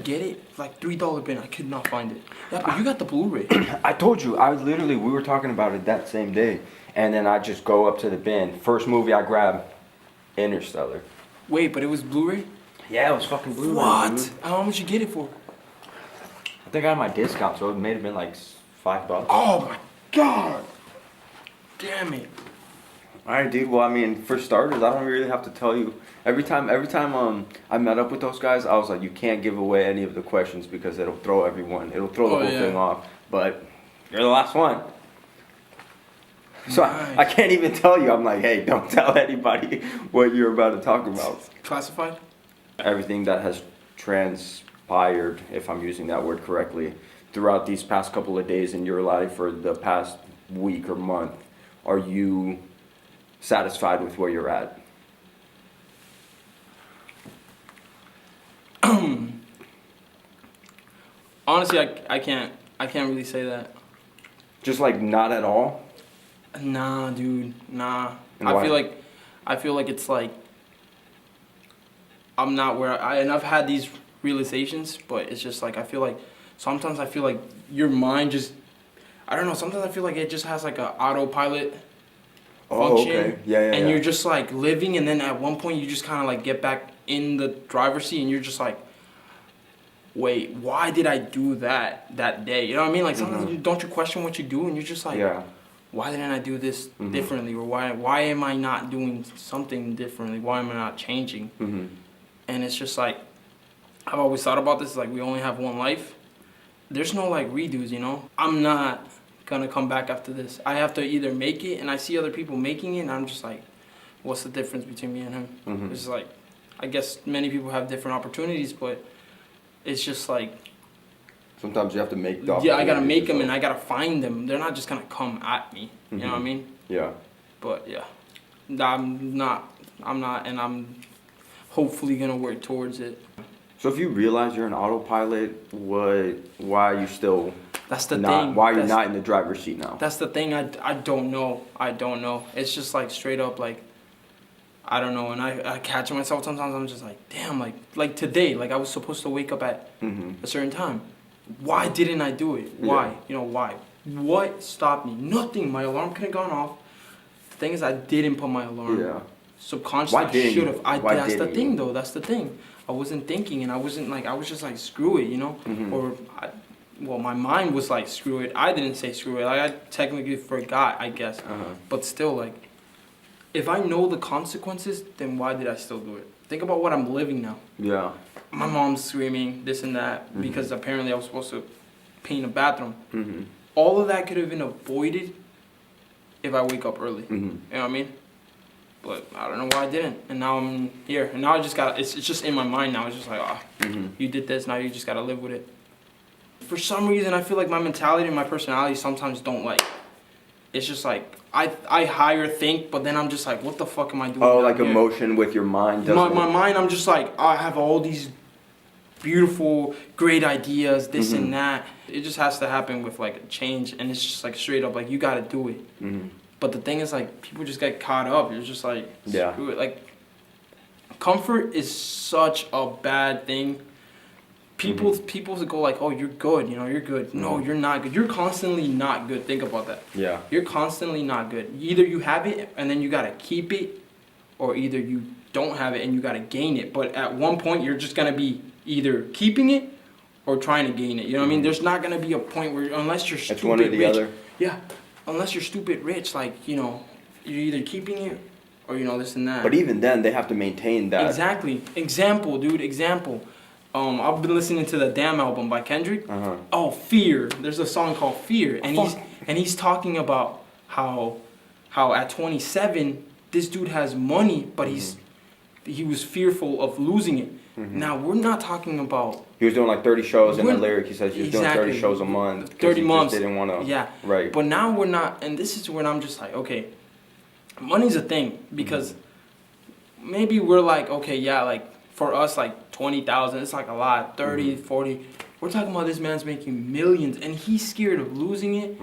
get it. Like $3 bin. I could not find it. Yeah, but you got the Blu-ray. I told you, we were talking about it that same day. And then I just go up to the bin. First movie I grab, Interstellar. Wait, but it was Blu-ray? Yeah, it was fucking Blu-ray. What? Dude. How much you get it for? I think I had my discount, so it may have been like $5. Oh my god! Damn it. Alright, dude. Well, I mean, for starters, I don't really have to tell you. Every time I met up with those guys, I was like, you can't give away any of the questions because it'll throw the whole thing off. But you're the last one. So Nice. I can't even tell you. I'm like, hey, don't tell anybody what you're about to talk about. Classified? Everything that has transpired, if I'm using that word correctly, throughout these past couple of days in your life for the past week or month, are you satisfied with where you're at? Honestly, I can't really say that. Just like not at all? Nah, dude, nah. And I why? feel like it's like I'm not where and I've had these realizations, but it's just like sometimes I feel like your mind just, I don't know, sometimes I feel like it just has like a autopilot function. Okay. Yeah. And you're just like living, and then at one point you just kind of like get back in the driver's seat and you're just like, wait, why did I do that day? You know what I mean? Like sometimes don't you question what you do and you're just like, Yeah. why didn't I do this differently? Or why am I not doing something differently? Why am I not changing? And it's just like, I've always thought about this, like we only have one life. There's no like redos, you know? I'm not gonna come back after this. I have to either make it, and I see other people making it, and I'm just like, what's the difference between me and him? It's like, I guess many people have different opportunities, but it's just like, sometimes you have to make the yeah, I gotta make them and I gotta find them. They're not just gonna come at me. You know what I mean? Yeah. But yeah, I'm not, and I'm hopefully gonna work towards it. So if you realize you're an autopilot, why are you still That's the not, thing. why are you not in the driver's seat now? That's the thing. I don't know. It's just like straight up like, I don't know. And I catch myself sometimes. I'm just like, damn, like today, like I was supposed to wake up at a certain time. Why didn't I do it? Why? Yeah. You know, why? What stopped me? Nothing. My alarm could have gone off. The thing is, I didn't put my alarm. Yeah. Subconsciously, Why didn't should you? have. Why That's the didn't thing, you? though. That's the thing. I wasn't thinking, and I wasn't like, I was just like, screw it, you know? Well, my mind was like, screw it. I didn't say screw it. Like, I technically forgot, I guess. But still, like, if I know the consequences, then why did I still do it? Think about what I'm living now. Yeah. My mom's screaming, this and that, because apparently I was supposed to paint a bathroom. All of that could have been avoided if I wake up early. You know what I mean? But I don't know why I didn't. And now I'm here. And now I just got, it's just in my mind now. It's just like, you did this, now you just got to live with it. For some reason, I feel like my mentality and my personality sometimes don't like, it's just like, I higher think, but then I'm just like, what the fuck am I doing? Oh, like here? emotion with your mind. My mind, I'm just like, I have all these beautiful, great ideas, this and that. It just has to happen with like a change, and it's just like straight up, like you gotta do it. But the thing is, like, people just get caught up. You're just like, screw it. Like, comfort is such a bad thing. People go like, oh, you're good, you know, you're good. No, you're not good. You're constantly not good. Think about that. Yeah. You're constantly not good. Either you have it and then you gotta keep it, or either you don't have it and you gotta gain it. But at one point, you're just gonna be either keeping it or trying to gain it. You know what I mean? There's not gonna be a point where, unless you're stupid It's one or the rich. other. Yeah. Unless you're stupid rich, like, you know, you're either keeping it or, you know, this and that. But even then, they have to maintain that. Exactly. Example, dude. Example. I've been listening to the Damn album by Kendrick. Oh, Fear. There's a song called Fear, and he's talking about how at 27 this dude has money, but he was fearful of losing it. Now we're not talking about. He was doing like 30 shows in the lyric. He says he was doing 30 shows a month. 30 months. Just didn't want to. Yeah. Right. But now we're not, and this is when I'm just like, okay, money's a thing, because maybe we're like, okay, yeah, like for us, like 20,000, it's like a lot, 30, 40. We're talking about this man's making millions, and he's scared of losing it.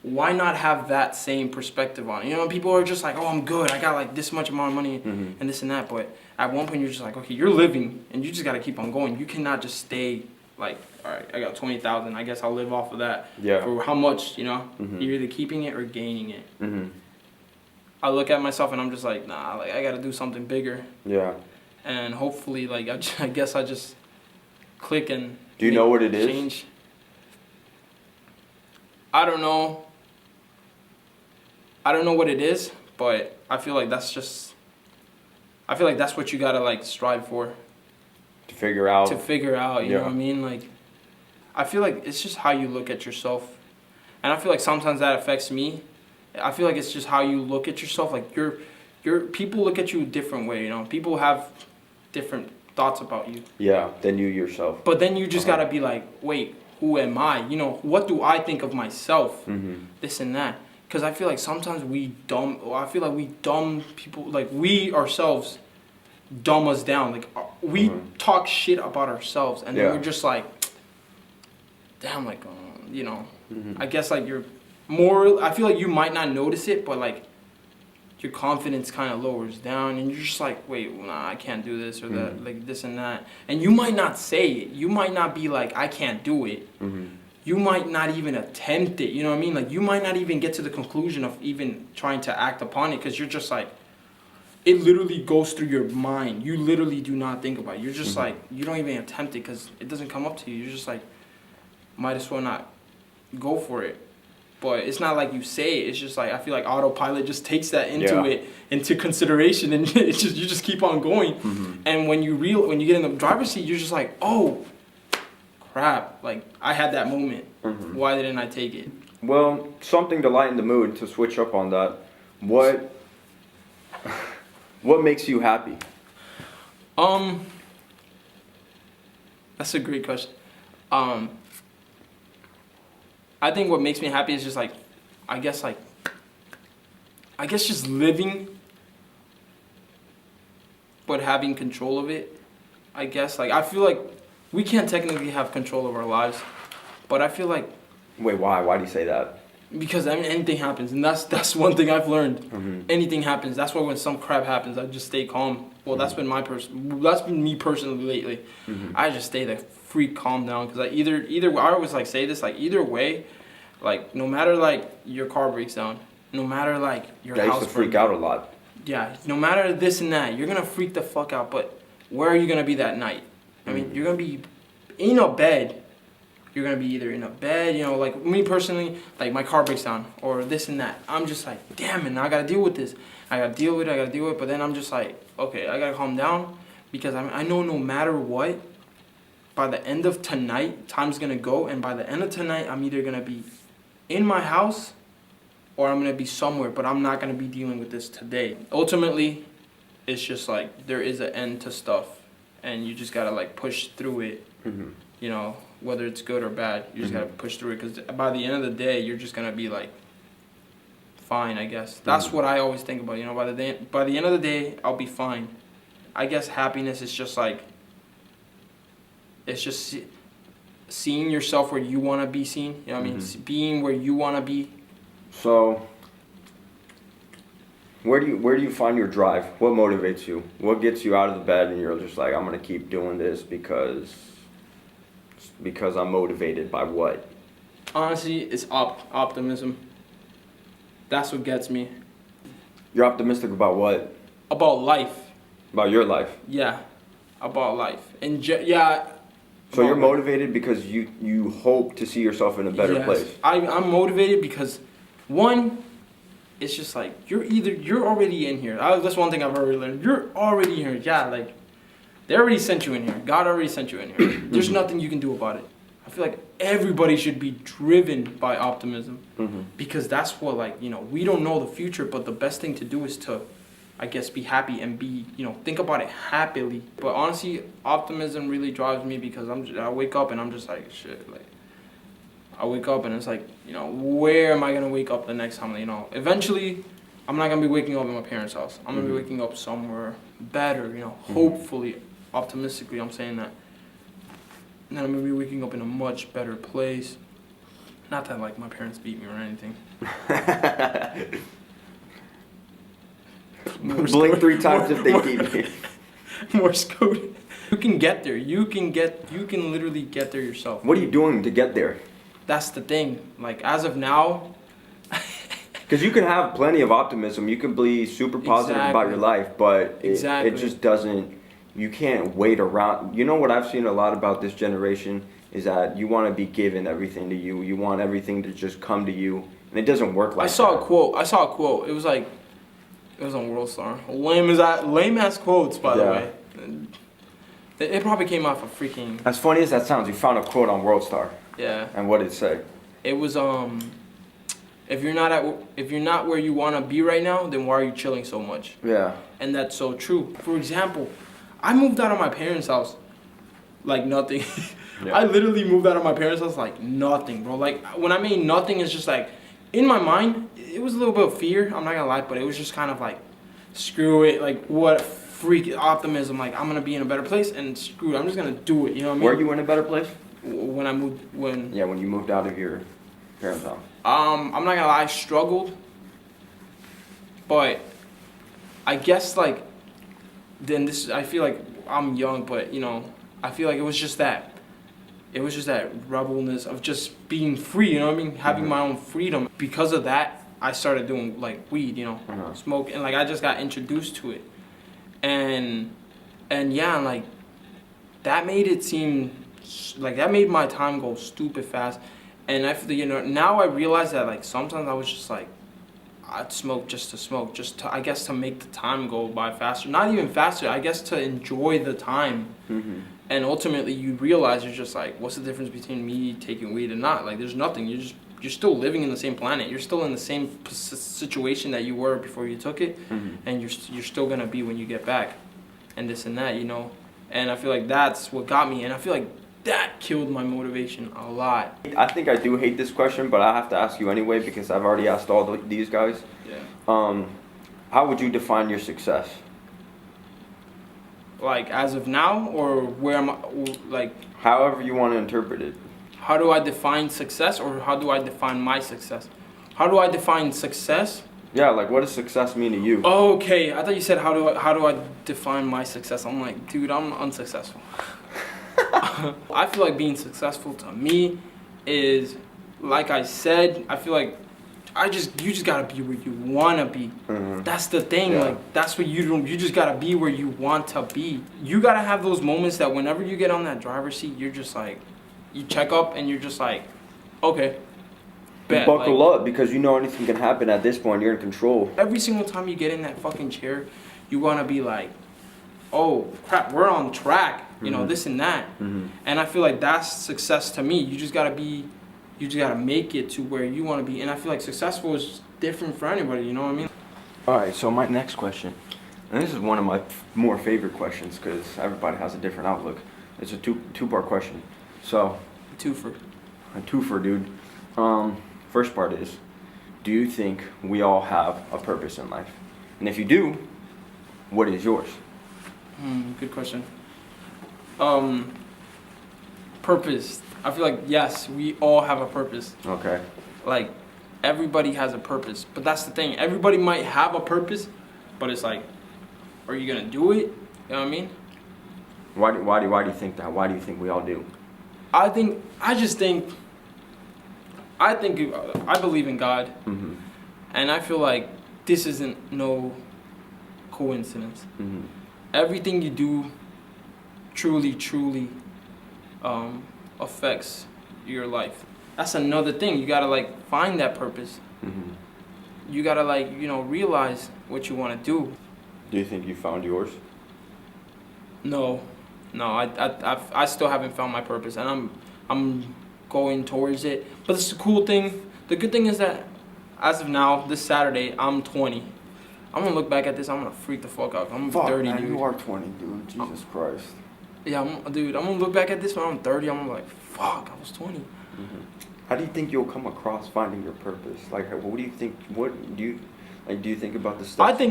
Why not have that same perspective on it? You know, people are just like, oh, I'm good. I got like this much amount of money and this and that. But at one point, you're just like, okay, you're living, and you just got to keep on going. You cannot just stay like, all right, I got 20,000. I guess I'll live off of that. Yeah. For how much, you know? Mhm. You're either keeping it or gaining it. Mhm. I look at myself and I'm just like, nah, like I gotta do something bigger. Yeah. And hopefully, like I guess I just click and. Do you know what it is? Change. I don't know. I don't know what it is, but I feel like that's just. I feel like that's what you gotta like strive for. To figure out. You know what I mean? Like, I feel like it's just how you look at yourself, and I feel like sometimes that affects me. I feel like it's just how you look at yourself. Like your people look at you a different way. You know, people have different thoughts about you. Yeah, than you yourself. But then you just gotta be like, wait, who am I? You know, what do I think of myself? Mm-hmm. This and that. Because I feel like sometimes we dumb people, like we ourselves dumb us down. Like we talk shit about ourselves, and then we're just like, damn, like, you know, I guess like you're more, I feel like you might not notice it, but like your confidence kind of lowers down, and you're just like, wait, nah, I can't do this or that, like this and that. And you might not say it. You might not be like, I can't do it. You might not even attempt it, you know what I mean? Like, you might not even get to the conclusion of even trying to act upon it, because you're just like, it literally goes through your mind. You literally do not think about it. You're just like, you don't even attempt it because it doesn't come up to you. You're just like, might as well not go for it. But it's not like you say it. It's just like, I feel like autopilot just takes that into consideration, and it's just, you just keep on going. And when you get in the driver's seat, you're just like, oh, crap, like I had that moment. Why didn't I take it? Well, something to lighten the mood, to switch up on that. What makes you happy? That's a great question. I think what makes me happy is just like, I guess just living, but having control of it. I guess, like, I feel like we can't technically have control of our lives, but I feel like. Wait, why? Why do you say that? Because I mean, anything happens, and that's one thing I've learned. Anything happens. That's why when some crap happens, I just stay calm. Well, that's been me personally lately. I just stay the freak calm down, because I always like say this, like either way, like no matter like your car breaks down, no matter like your house. I used to freak out a lot. Yeah, no matter this and that, you're gonna freak the fuck out. But where are you gonna be that night? I mean, you're gonna be in a bed. You're gonna be either in a bed, you know, like me personally, like my car breaks down or this and that. I'm just like, damn it, now I gotta deal with this. I gotta deal with it. But then I'm just like, okay, I gotta calm down, because I know no matter what, by the end of tonight, time's gonna go, and by the end of tonight, I'm either gonna be in my house or I'm gonna be somewhere, but I'm not gonna be dealing with this today. Ultimately, it's just like there is an end to stuff, and you just gotta like push through it. You know, whether it's good or bad, you just gotta push through it, because by the end of the day, you're just gonna be like, fine, I guess. That's what I always think about. You know, by the end of the day, I'll be fine. I guess happiness is just like, it's just seeing yourself where you want to be seen. You know what I mean? Being where you want to be. So, where do you find your drive? What motivates you? What gets you out of the bed and you're just like, I'm gonna keep doing this because I'm motivated by what? Honestly, it's optimism. That's what gets me. You're optimistic about what? About life. About your life? Yeah, about life. And So you're motivated because you hope to see yourself in a better place. I'm motivated because, one, it's just like you're already in here. That's one thing I've already learned. You're already here. Yeah, like they already sent you in here. God already sent you in here. There's nothing you can do about it. I feel like everybody should be driven by optimism, because that's what, like, you know, we don't know the future, but the best thing to do is to, I guess, be happy and be, you know, think about it happily. But honestly, optimism really drives me, because I wake up and I'm just like, shit, like, I wake up and it's like, you know, where am I going to wake up the next time? You know, eventually, I'm not going to be waking up in my parents' house. I'm going to be waking up somewhere better, you know, hopefully, optimistically, I'm saying that. And then I'm going to be waking up in a much better place. Not that, like, my parents beat me or anything. Blink 3 times if they keep me. Morse code. You can get there. You can literally get there yourself. What are you doing to get there? That's the thing. Like, as of now. Because you can have plenty of optimism. You can be super positive about your life, but it just doesn't, you can't wait around. You know what I've seen a lot about this generation is that you want to be given everything to you. You want everything to just come to you. And it doesn't work like that. I saw a quote. It was like, it was on World Star. Lame ass quotes, by the way. It probably came off of freaking. As funny as that sounds, you found a quote on World Star. Yeah. And what did it say? It was if you're not where you want to be right now, then why are you chilling so much? Yeah. And that's so true. For example, I moved out of my parents' house like nothing. Yeah. I literally moved out of my parents' house like nothing, bro. Like, when I mean nothing, it's just like, in my mind, it was a little bit of fear, I'm not gonna lie, but it was just kind of like, screw it, like, what freak optimism, like, I'm gonna be in a better place, and screw it, I'm just gonna do it, you know what I mean? Were you in a better place? When Yeah, when you moved out of your parents' house. I'm not gonna lie, I struggled, but I guess, like, I feel like I'm young, but, you know, I feel like it was just that rebelness of just being free, you know what I mean? Having my own freedom. Because of that, I started doing, like, weed, you know, smoke, and, like, I just got introduced to it. And yeah, like, that made it seem, like, that made my time go stupid fast. And I feel, you know, now I realize that, like, sometimes I was just, like, I'd smoke just to smoke, just to, I guess, to make the time go by faster. Not even faster, I guess to enjoy the time. And ultimately, you realize you're just like, what's the difference between me taking weed and not? Like, there's nothing. You're still living in the same planet. You're still in the same situation that you were before you took it, and you're still gonna be when you get back, and this and that, you know. And I feel like that's what got me, and I feel like that killed my motivation a lot. I think I do hate this question, but I have to ask you anyway because I've already asked all these guys. Yeah. How would you define your success? Like, as of now, or where am I, like... However you want to interpret it. How do I define success, or how do I define my success? How do I define success? Yeah, like, what does success mean to you? Okay, I thought you said how do I define my success? I'm like, dude, I'm unsuccessful. I feel like being successful to me is, like I said, I feel like you just gotta be where you wanna be. That's the thing. Like, that's what you just gotta be where you want to be. You gotta have those moments that whenever you get on that driver's seat, you're just like, you check up and you're just like, okay. You buckle up because you know anything can happen at this point. You're in control. Every single time you get in that fucking chair, you wanna be like, oh crap, we're on track. You know, this and that. And I feel like that's success to me. You just gotta make it to where you want to be. And I feel like successful is different for anybody, you know what I mean? Alright, so my next question, and this is one of my more favorite questions because everybody has a different outlook. It's a two-part question. So, A twofer, dude. First part is, do you think we all have a purpose in life? And if you do, what is yours? Good question. Purpose. I feel like, yes, we all have a purpose. Okay. Like, everybody has a purpose. But that's the thing. Everybody might have a purpose, but it's like, are you going to do it? You know what I mean? Why do you think that? Why do you think we all do? I believe in God. And I feel like this isn't no coincidence. Everything you do truly affects your life. That's another thing. You gotta, like, find that purpose. You gotta, like, you know, realize what you want to do. Do you think you found yours? No, I still haven't found my purpose, and I'm going towards it. But it's the cool thing. The good thing is that as of now, this Saturday, I'm 20. I'm gonna look back at this. I'm gonna freak the fuck out. I'm 30, man, dude. You are 20, dude. Jesus Christ. Yeah, I'm gonna look back at this when I'm 30. I'm like, fuck, I was 20. How do you think you'll come across finding your purpose? Like, what do you think? What do you think about this stuff? Do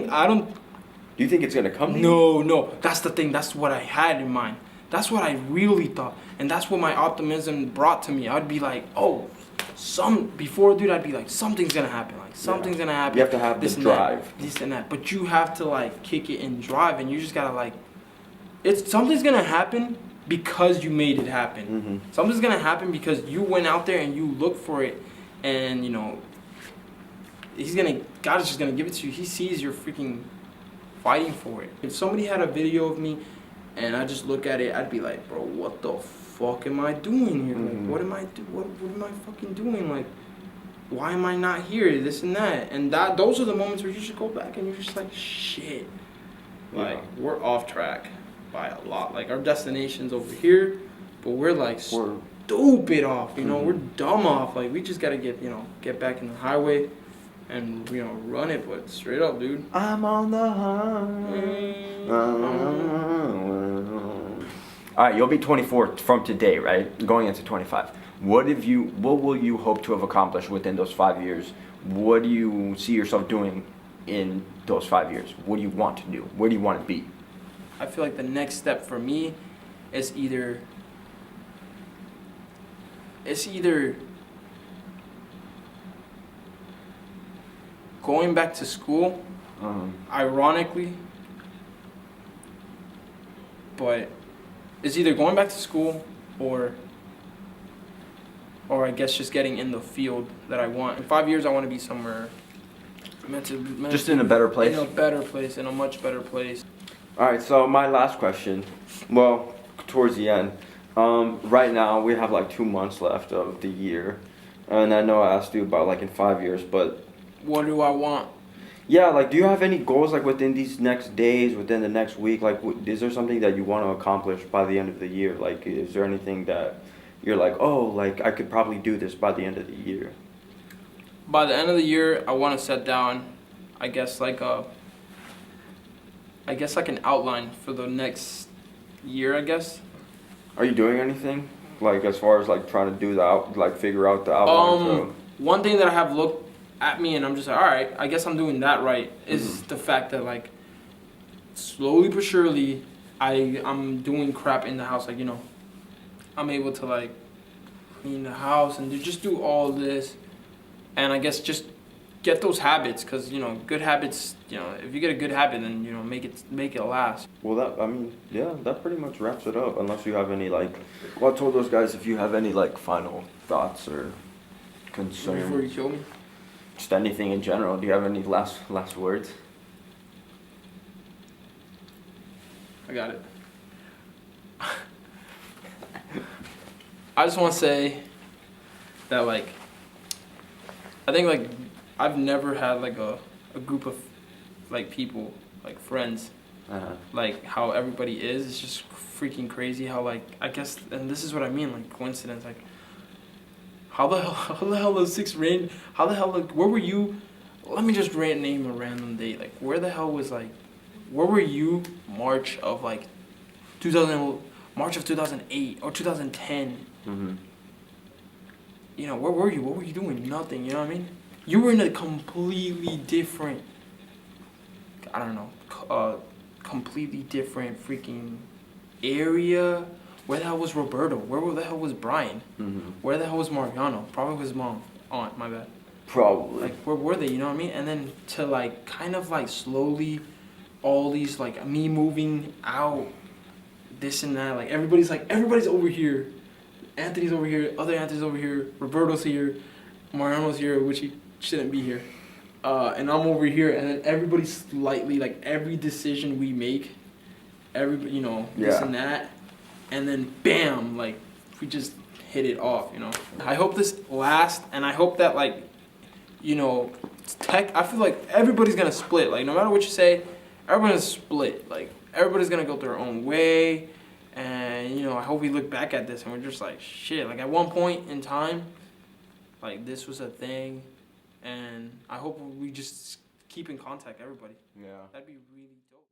you think it's gonna come to you? No. That's the thing. That's what I had in mind. That's what I really thought, and that's what my optimism brought to me. I'd be like, oh, before, dude, I'd be like, something's gonna happen. Like, something's gonna happen. You have to have this drive. This and that. But you have to, like, kick it and drive, and you just gotta, like, it's something's gonna happen because you made it happen. Something's gonna happen because you went out there and you looked for it, and you know, God is just gonna give it to you. He sees you're freaking fighting for it. If somebody had a video of me and I just look at it, I'd be like, bro, what the fuck am I doing here? Like, what am I fucking doing? Like, why am I not here? This and that. And those are the moments where you should go back and you're just like, shit. Like, we're off track by a lot. Like, our destination's over here, but we're like stupid off, you know? We're dumb off. Like, we just gotta get back in the highway and, you know, run it, but straight up, dude. I'm on the Alright, you'll be 24 from today, right? Going into 25. What will you hope to have accomplished within those 5 years? What do you see yourself doing in those 5 years? What do you want to do? Where do you want to be? I feel like the next step for me is either going back to school, ironically, but it's either going back to school or I guess just getting in the field that I want. In 5 years, I want to be somewhere just in a better place? In a better place, in a much better place. Alright, so my last question, well, towards the end. Right now, we have like 2 months left of the year. And I know I asked you about like in 5 years, but... What do I want? Yeah, like, do you have any goals like within these next days, within the next week? Like, is there something that you want to accomplish by the end of the year? Like, is there anything that you're like, oh, like, I could probably do this by the end of the year? By the end of the year, I want to set down, I guess like an outline for the next year, I guess. Are you doing anything? Like, as far as, like, trying to do figure out the outline? One thing that I have looked at me and I'm just like, all right, I guess I'm doing that right, is the fact that, like, slowly but surely, I'm doing crap in the house. Like, you know, I'm able to, like, clean the house and just do all this. And I guess just get those habits, because, you know, good habits, you know, if you get a good habit, then, you know, make it last. Well, that pretty much wraps it up, unless you have any, like, well, I told those guys if you have any, like, final thoughts or concerns. Before you kill me? Just anything in general. Do you have any last words? I got it. I just want to say that, like, I think, like, I've never had, like, a group of, like, people, like, friends, like, how everybody is. It's just freaking crazy how, like, I guess, and this is what I mean, like, coincidence, like, how the hell the like, where were you? Let me just name a random date. Like, where the hell was, like, where were you March of 2008 or 2010? You know, where were you? What were you doing? Nothing, you know what I mean? You were in a completely different, I don't know, completely different freaking area. Where the hell was Roberto? Where the hell was Brian? Where the hell was Mariano? Probably his aunt, my bad. Probably. Like, where were they, you know what I mean? And then to, like, kind of, like, slowly, all these, like, me moving out, this and that, like, everybody's over here. Anthony's over here, other Anthony's over here, Roberto's here, Mariano's here, which he shouldn't be here. And I'm over here, and then everybody's slightly, like, every decision we make, you know, this and that, and then bam, like, we just hit it off, you know. I hope this lasts, and I hope that, like, you know, I feel like everybody's gonna split. Like, no matter what you say, everybody's gonna split. Like, everybody's gonna go their own way. And, you know, I hope we look back at this and we're just like, shit. Like, at one point in time, like, this was a thing. And I hope we just keep in contact, everybody. Yeah. That'd be really dope.